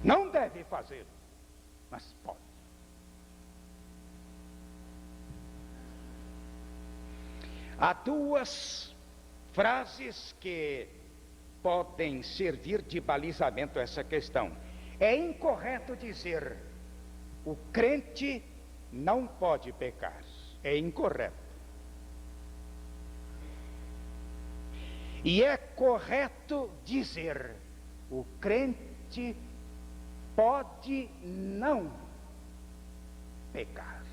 Não deve fazer, mas pode. Há duas frases que podem servir de balizamento a essa questão. É incorreto dizer: o crente não pode pecar. É incorreto. E é correto dizer: o crente pode não pecar.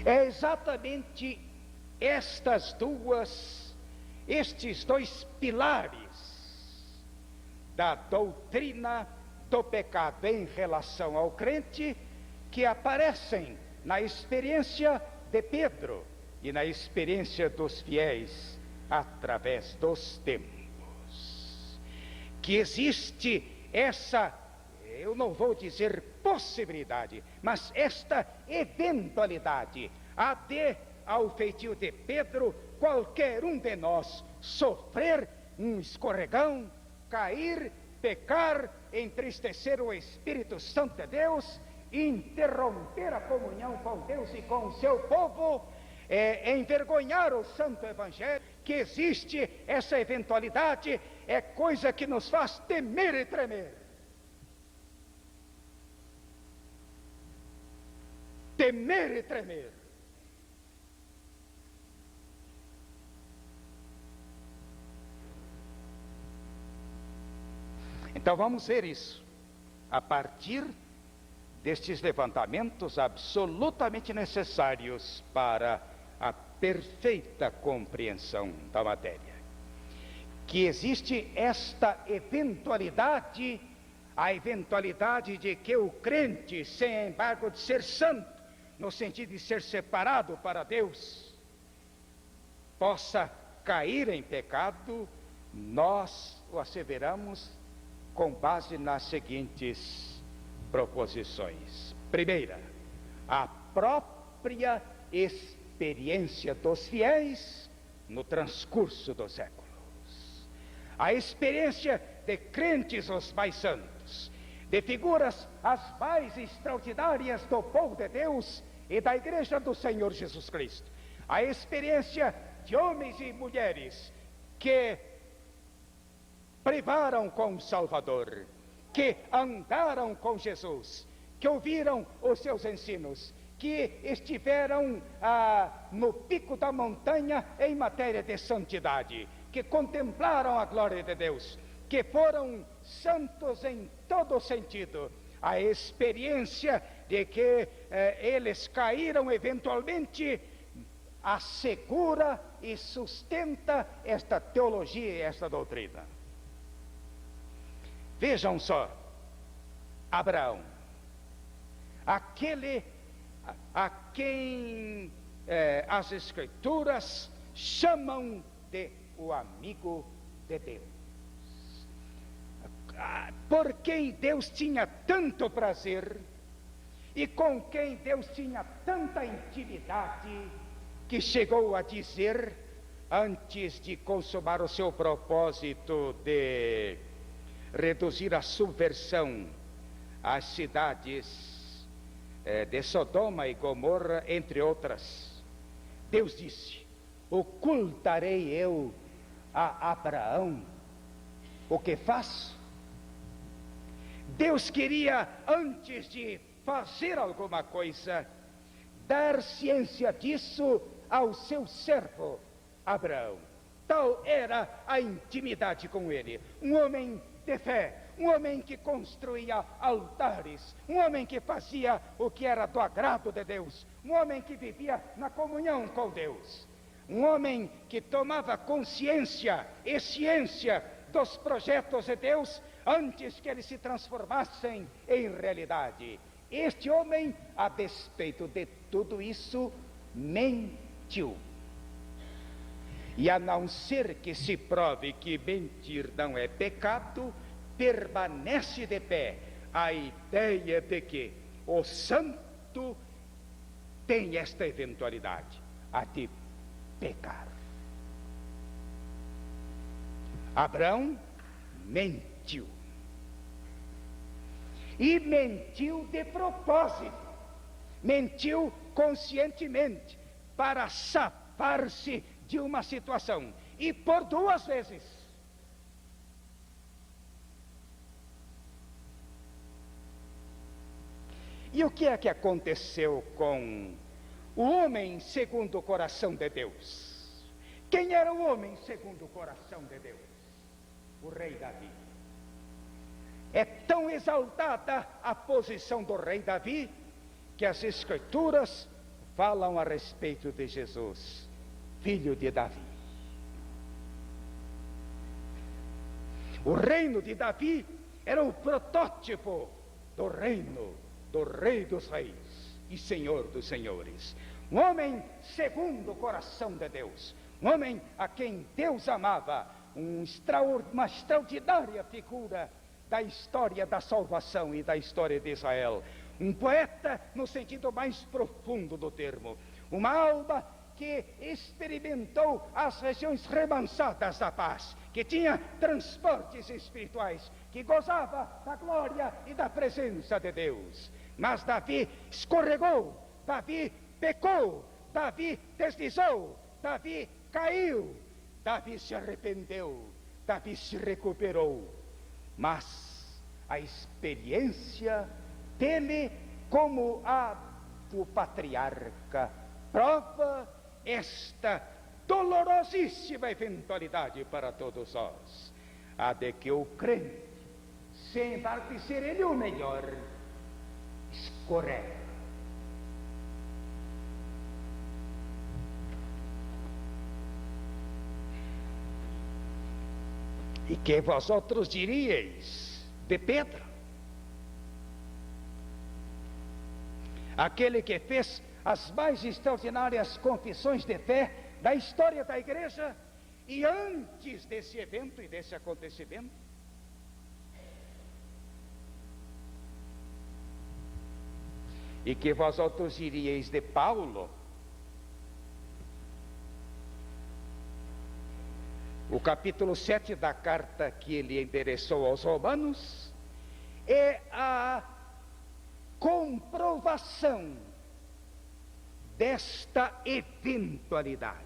É exatamente estes dois pilares da doutrina do pecado em relação ao crente que aparecem na experiência de Pedro e na experiência dos fiéis através dos tempos. Que existe essa, eu não vou dizer possibilidade, mas esta eventualidade, há de, ao feitio de Pedro, qualquer um de nós sofrer um escorregão, cair, pecar, entristecer o Espírito Santo de Deus, interromper a comunhão com Deus e com o seu povo, envergonhar o Santo Evangelho. Que existe essa eventualidade é coisa que nos faz temer e tremer. Temer e tremer. Então vamos ver isso a partir destes levantamentos absolutamente necessários para a perfeita compreensão da matéria. Que existe esta eventualidade, a eventualidade de que o crente, sem embargo de ser santo, no sentido de ser separado para Deus, possa cair em pecado. Nós o asseveramos com base nas seguintes proposições. Primeira, a própria experiência dos fiéis no transcurso dos séculos. A experiência de crentes os mais santos, de figuras as mais extraordinárias do povo de Deus e da Igreja do Senhor Jesus Cristo. A experiência de homens e mulheres que privaram com o Salvador, que andaram com Jesus, que ouviram os seus ensinos, que estiveram no pico da montanha em matéria de santidade, que contemplaram a glória de Deus, que foram santos em todo sentido. A experiência de que eles caíram eventualmente assegura e sustenta esta teologia e esta doutrina. Vejam só, Abraão, aquele a quem as Escrituras chamam de o amigo de Deus, por quem Deus tinha tanto prazer e com quem Deus tinha tanta intimidade, que chegou a dizer, antes de consumar o seu propósito de reduzir a subversão às cidades de Sodoma e Gomorra, entre outras, Deus disse: ocultarei eu a Abraão o que faço? Deus queria, antes de fazer alguma coisa, dar ciência disso ao seu servo Abraão. Tal era a intimidade com ele. Um homem de fé, um homem que construía altares, um homem que fazia o que era do agrado de Deus, um homem que vivia na comunhão com Deus, um homem que tomava consciência e ciência dos projetos de Deus antes que eles se transformassem em realidade. Este homem, a despeito de tudo isso, mentiu. E a não ser que se prove que mentir não é pecado, permanece de pé a ideia de que o santo tem esta eventualidade, a de pecar. Abraão mentiu. E mentiu de propósito. Mentiu conscientemente para safar-se de uma situação. E por 2 vezes. E o que é que aconteceu com o homem segundo o coração de Deus? Quem era o homem segundo o coração de Deus? O rei Davi. É tão exaltada a posição do rei Davi, que as Escrituras falam a respeito de Jesus, filho de Davi. O reino de Davi era o protótipo do reino do Rei dos Reis e Senhor dos Senhores. Um homem segundo o coração de Deus. Um homem a quem Deus amava. Uma extraordinária figura da história da salvação e da história de Israel. Um poeta no sentido mais profundo do termo. Uma alma que experimentou as regiões remansadas da paz, que tinha transportes espirituais, que gozava da glória e da presença de Deus. Mas Davi escorregou, Davi pecou, Davi deslizou, Davi caiu, Davi se arrependeu, Davi se recuperou. Mas a experiência dele, como a do patriarca, prova esta dolorosíssima eventualidade para todos nós, a de que o crente, sem embargo de ser ele o melhor, escorrega. E que vós outros diríeis de Pedro, aquele que fez as mais extraordinárias confissões de fé da história da igreja, e antes desse evento e desse acontecimento, e que vós outros diríeis de Paulo, o capítulo 7 da carta que ele endereçou aos Romanos é a comprovação desta eventualidade,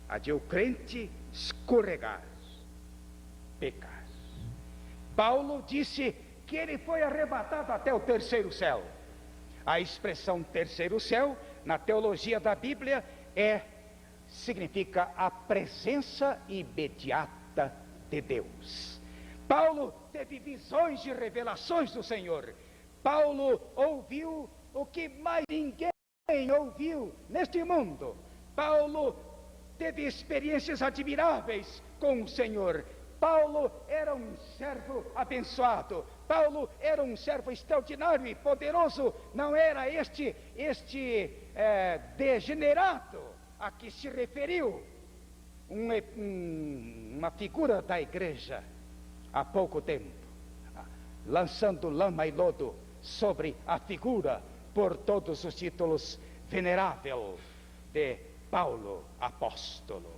a de o crente escorregar, pecar. Paulo disse que ele foi arrebatado até o 3º céu. A expressão 3º céu, na teologia da Bíblia, significa a presença imediata de Deus. Paulo teve visões e revelações do Senhor. Paulo ouviu o que mais ninguém ouviu neste mundo. Paulo teve experiências admiráveis com o Senhor. Paulo era um servo abençoado. Paulo era um servo extraordinário e poderoso. Não era este degenerado a que se referiu uma figura da igreja há pouco tempo, lançando lama e lodo sobre a figura por todos os títulos venerável de Paulo, apóstolo.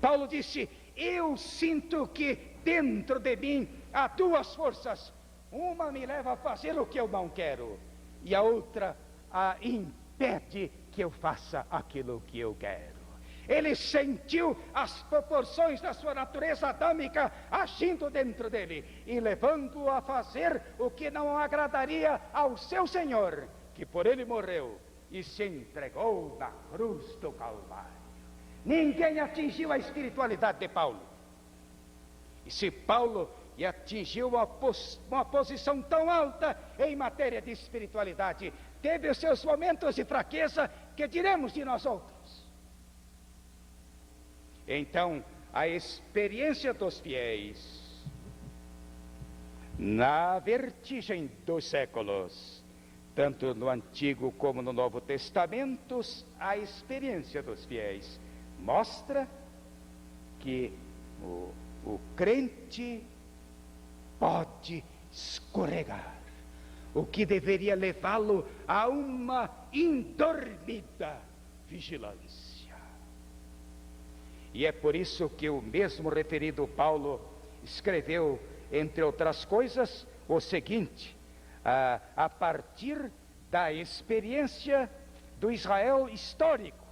Paulo disse: eu sinto que dentro de mim há 2 forças, uma me leva a fazer o que eu não quero, e a outra a impede que eu faça aquilo que eu quero. Ele sentiu as proporções da sua natureza adâmica agindo dentro dele e levando-o a fazer o que não agradaria ao seu Senhor, que por ele morreu e se entregou na cruz do Calvário. Ninguém atingiu a espiritualidade de Paulo. E se Paulo atingiu uma posição tão alta em matéria de espiritualidade, teve os seus momentos de fraqueza, que diremos de nós outros? Então, a experiência dos fiéis, na vertigem dos séculos, tanto no Antigo como no Novo Testamento, a experiência dos fiéis mostra que o crente pode escorregar, o que deveria levá-lo a uma indormida vigilância. E é por isso que o mesmo referido Paulo escreveu, entre outras coisas, o seguinte: a partir da experiência do Israel histórico,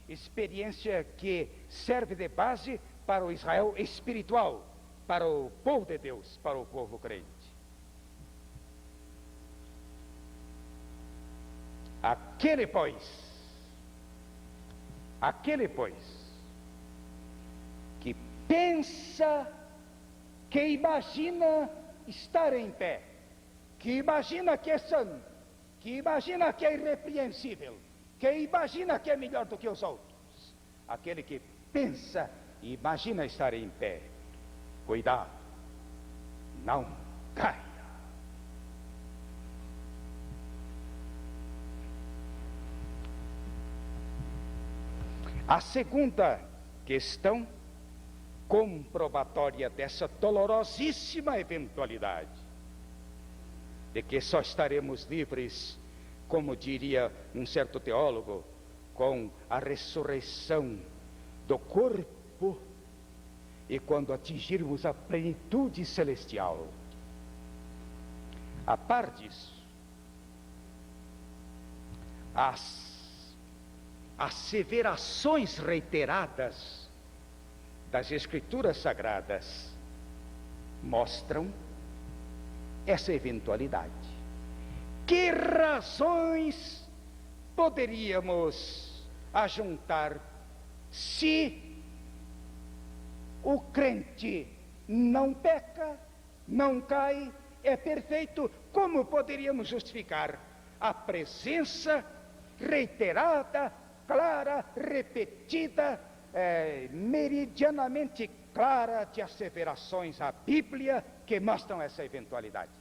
experiência que serve de base para o Israel espiritual, para o povo de Deus, para o povo crente. Aquele, pois, que pensa, que imagina estar em pé, que imagina que é santo, que imagina que é irrepreensível, que imagina que é melhor do que os outros, aquele que pensa e imagina estar em pé, cuidado, não caia. A segunda questão comprobatória dessa dolorosíssima eventualidade de que só estaremos livres, como diria um certo teólogo, com a ressurreição do corpo e quando atingirmos a plenitude celestial. A par disso, as asseverações reiteradas das Escrituras Sagradas mostram essa eventualidade. Que razões poderíamos ajuntar se o crente não peca, não cai, é perfeito? Como poderíamos justificar a presença reiterada, clara, repetida, meridianamente clara de asseverações à Bíblia que mostram essa eventualidade?